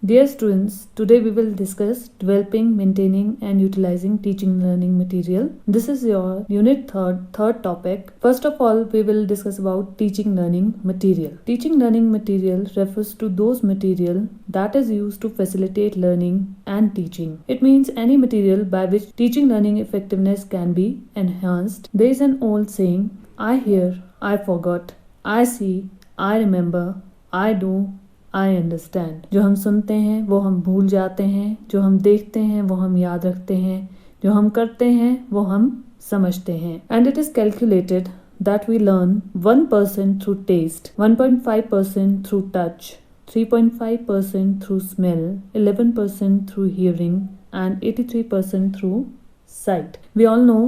Dear students, today we will discuss developing, maintaining and utilizing teaching learning material. This is your unit third topic. First of all, we will discuss about teaching learning material. Teaching learning material refers to those material that is used to facilitate learning and teaching. It means any material by which teaching learning effectiveness can be enhanced. There is an old saying, I hear, I forgot, I see, I remember, I do, I understand. जो हम सुनते हैं वो हम भूल जाते हैं, जो हम देखते हैं वो हम याद रखते हैं, जो हम करते हैं वो हम समझते हैं। And it is calculated that we learn 1% through test, 1.5% through touch, 3.5% through smell, 11% through hearing and 83% through sight. We all know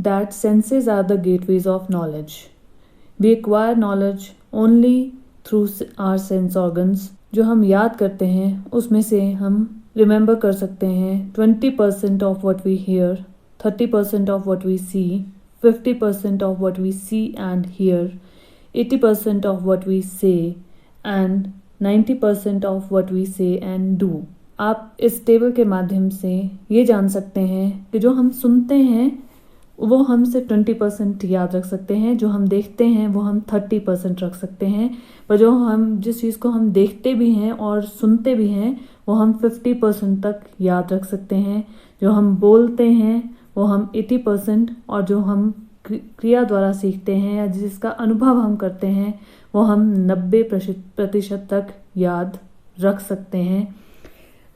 that senses are the gateways of knowledge. We acquire knowledge only through our sense organs. जो हम याद करते हैं उसमें से हम remember कर सकते हैं 20% of what we hear, 30% of what we see, 50% of what we see and hear, 80% of what we say and 90% of what we say and do. आप इस टेबल के माध्यम से ये जान सकते हैं कि जो हम सुनते हैं वो हम सिर्फ 20% याद रख सकते हैं, जो हम देखते हैं वो हम 30% रख सकते हैं, पर जो हम जिस चीज़ को हम देखते भी हैं और सुनते भी हैं वो हम 50% तक याद रख सकते हैं, जो हम बोलते हैं वो हम 80% और जो हम क्रिया द्वारा सीखते हैं या जिसका अनुभव हम करते हैं वो हम 90% तक याद रख सकते हैं।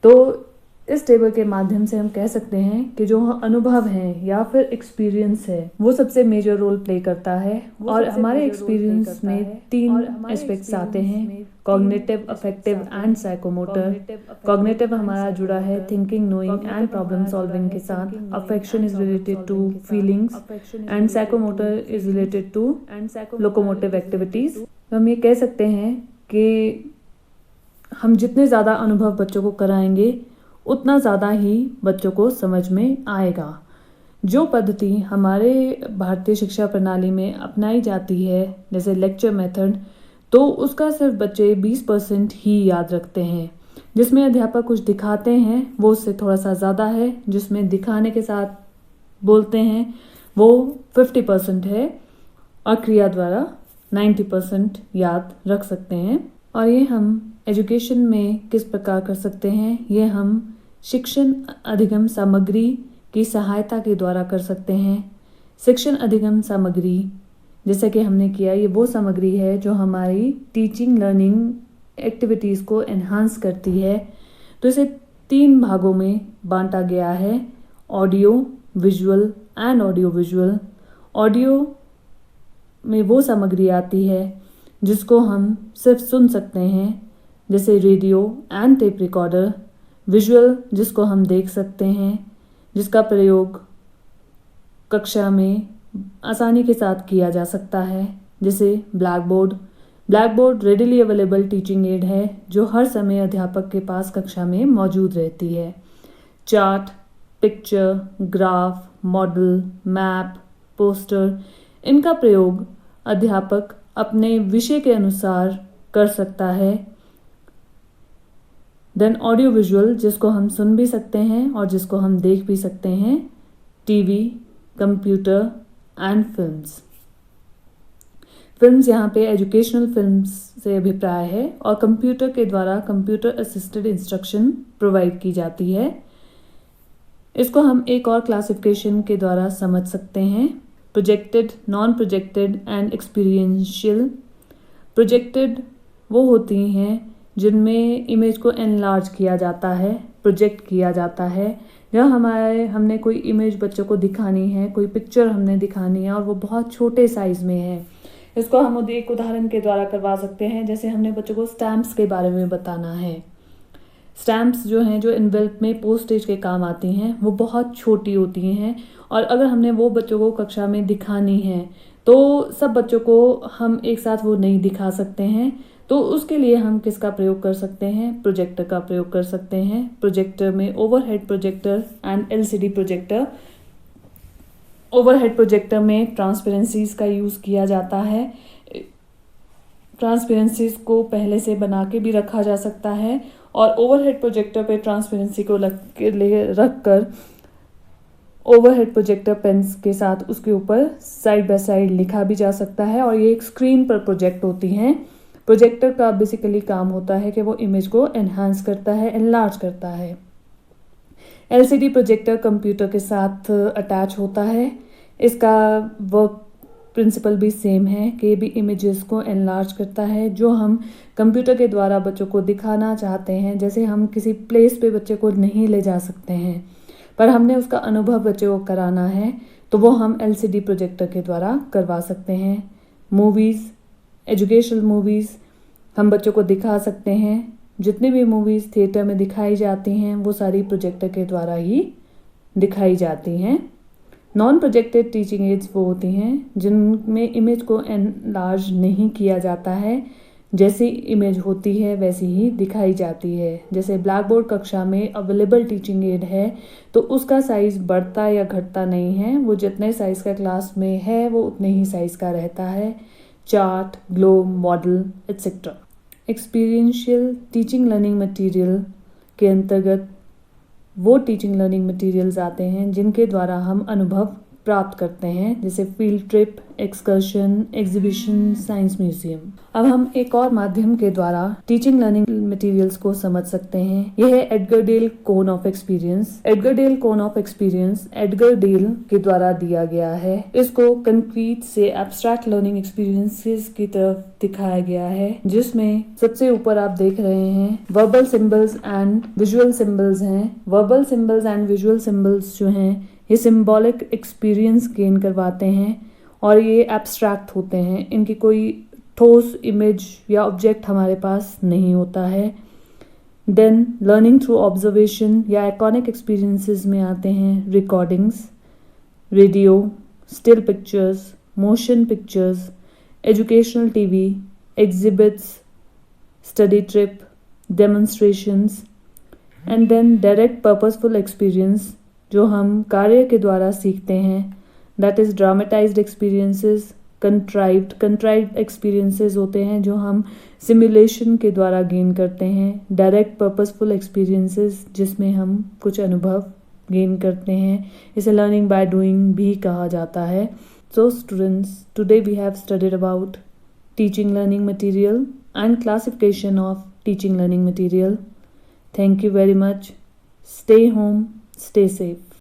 तो इस टेबल के माध्यम से हम कह सकते हैं कि जो अनुभव है या फिर एक्सपीरियंस है वो सबसे मेजर रोल प्ले करता है। और हमारे एक्सपीरियंस में 3 एस्पेक्ट्स आते हैं, cognitive, affective and psychomotor. Cognitive हमारा जुड़ा है thinking, knowing and problem solving के साथ। Affection is related to feelings and psychomotor is related to locomotive activities. तो हम ये कह सकते हैं कि हम जितने ज़्यादा अनुभव बच्चों को कराएंगे उतना ज़्यादा ही बच्चों को समझ में आएगा। जो पद्धति हमारे भारतीय शिक्षा प्रणाली में अपनाई जाती है जैसे लेक्चर मेथड, तो उसका सिर्फ बच्चे 20% ही याद रखते हैं। जिसमें अध्यापक कुछ दिखाते हैं वो उससे थोड़ा सा ज़्यादा है, जिसमें दिखाने के साथ बोलते हैं वो 50% है और क्रिया द्वारा 90% याद रख सकते हैं। और ये हम एजुकेशन में किस प्रकार कर सकते हैं, ये हम शिक्षण अधिगम सामग्री की सहायता के द्वारा कर सकते हैं। शिक्षण अधिगम सामग्री जैसे कि हमने किया, ये वो सामग्री है जो हमारी टीचिंग लर्निंग एक्टिविटीज़ को एनहांस करती है। तो इसे 3 भागों में बांटा गया है, audio, visual and audio visual. Audio में वो सामग्री आती है जिसको हम सिर्फ सुन सकते हैं जैसे radio and tape recorder. Visual जिसको हम देख सकते हैं, जिसका प्रयोग कक्षा में आसानी के साथ किया जा सकता है जैसे black board. Black board readily available teaching add है जो हर समय अध्यापक के पास कक्षा में मौजूद रहती है। Chart, picture, graph, model, map, poster, इनका प्रयोग अध्यापक अपने विषय के अनुसार कर सकता है। देन ऑडियो विजुअल जिसको हम सुन भी सकते हैं और जिसको हम देख भी सकते हैं, TV, computer and films. Films यहाँ पे एजुकेशनल फिल्म्स से अभिप्राय है और कंप्यूटर के द्वारा कंप्यूटर असिस्टेड इंस्ट्रक्शन प्रोवाइड की जाती है। इसको हम एक और क्लासिफिकेशन के द्वारा समझ सकते हैं, projected, non projected and experiential. Projected वो होती हैं जिनमें इमेज को एनलार्ज किया जाता है, प्रोजेक्ट किया जाता है। जब हमने कोई इमेज बच्चों को दिखानी है, कोई पिक्चर हमने दिखानी है और वो बहुत छोटे साइज में है, इसको हम एक उदाहरण के द्वारा करवा सकते हैं। जैसे हमने बच्चों को स्टैम्प्स के बारे में बताना है। स्टैम्प्स जो हैं, जो एनवेल्प में पोस्टेज के काम आती हैं, वो बहुत छोटी होती हैं और अगर हमने वो बच्चों को कक्षा में दिखानी है तो सब बच्चों को हम एक साथ वो नहीं दिखा सकते हैं। तो उसके लिए हम किसका प्रयोग कर सकते हैं, प्रोजेक्टर का प्रयोग कर सकते हैं। प्रोजेक्टर में overhead projector and LCD projector. Overhead projector में ट्रांसपेरेंसीज का यूज़ किया जाता है। ट्रांसपेरेंसीज को पहले से बना के भी रखा जा सकता है और ओवरहेड प्रोजेक्टर पे ट्रांसपेरेंसी को रख कर ओवरहेड प्रोजेक्टर पेन्स के साथ उसके ऊपर साइड बाय साइड लिखा भी जा सकता है। और ये एक स्क्रीन पर प्रोजेक्ट होती हैं। प्रोजेक्टर का बेसिकली काम होता है कि वो इमेज को एनहांस करता है, एनलार्ज करता है। एलसीडी प्रोजेक्टर कंप्यूटर के साथ अटैच होता है। इसका वर्क प्रिंसिपल भी सेम है कि ये भी इमेजेस को एनलार्ज करता है जो हम कंप्यूटर के द्वारा बच्चों को दिखाना चाहते हैं। जैसे हम किसी प्लेस पे बच्चे को नहीं ले जा सकते हैं पर हमने उसका अनुभव बच्चे को कराना है तो वो हम एलसीडी प्रोजेक्टर के द्वारा करवा सकते हैं। मूवीज़, एजुकेशनल मूवीज़ हम बच्चों को दिखा सकते हैं। जितनी भी मूवीज़ थिएटर में दिखाई जाती हैं वो सारी प्रोजेक्टर के द्वारा ही दिखाई जाती हैं। नॉन प्रोजेक्टेड टीचिंग एड्स वो होती हैं जिनमें इमेज को एनलार्ज नहीं किया जाता है, जैसी इमेज होती है वैसी ही दिखाई जाती है। जैसे ब्लैक बोर्ड कक्षा में अवेलेबल टीचिंग एड है तो उसका साइज़ बढ़ता या घटता नहीं है, वो जितने साइज़ का क्लास में है वो उतने ही साइज़ का रहता है। Chart, globe, model etcetera. Experiential teaching learning material के अंतर्गत वो टीचिंग लर्निंग मटेरियल्स आते हैं जिनके द्वारा हम अनुभव प्राप्त करते हैं, जैसे field trip, excursion, exhibition, science museum. अब हम एक और माध्यम के द्वारा टीचिंग लर्निंग मटेरियल्स को समझ सकते हैं। यह है Edgar Dale cone of experience. Edgar Dale cone of experience Edgar Dale के द्वारा दिया गया है। इसको कंक्रीट से एब्स्ट्रैक्ट लर्निंग एक्सपीरियंसेस की तरफ दिखाया गया है, जिसमें सबसे ऊपर आप देख रहे हैं verbal symbols and visual symbols हैं। Verbal symbols and visual symbols जो हैं ये सिंबॉलिक एक्सपीरियंस गेन करवाते हैं और ये एब्स्ट्रैक्ट होते हैं। इनकी कोई ठोस इमेज या ऑब्जेक्ट हमारे पास नहीं होता है। देन लर्निंग थ्रू ऑब्जर्वेशन या आइकॉनिक एक्सपीरियंसेस में आते हैं recordings, radio, still pictures, motion pictures, educational TV, exhibits, study trip, demonstrations and then direct purposeful experience जो हम कार्य के द्वारा सीखते हैं, that is dramatised experiences, contrived experiences होते हैं जो हम सिमुलेशन के द्वारा गेन करते हैं, डायरेक्ट पर्पसफुल एक्सपीरियंसेस जिसमें हम कुछ अनुभव गेन करते हैं। इसे लर्निंग बाय डूइंग भी कहा जाता है। So students, today we have studied about teaching learning material and classification of teaching learning material. Thank you very much. Stay home, stay safe.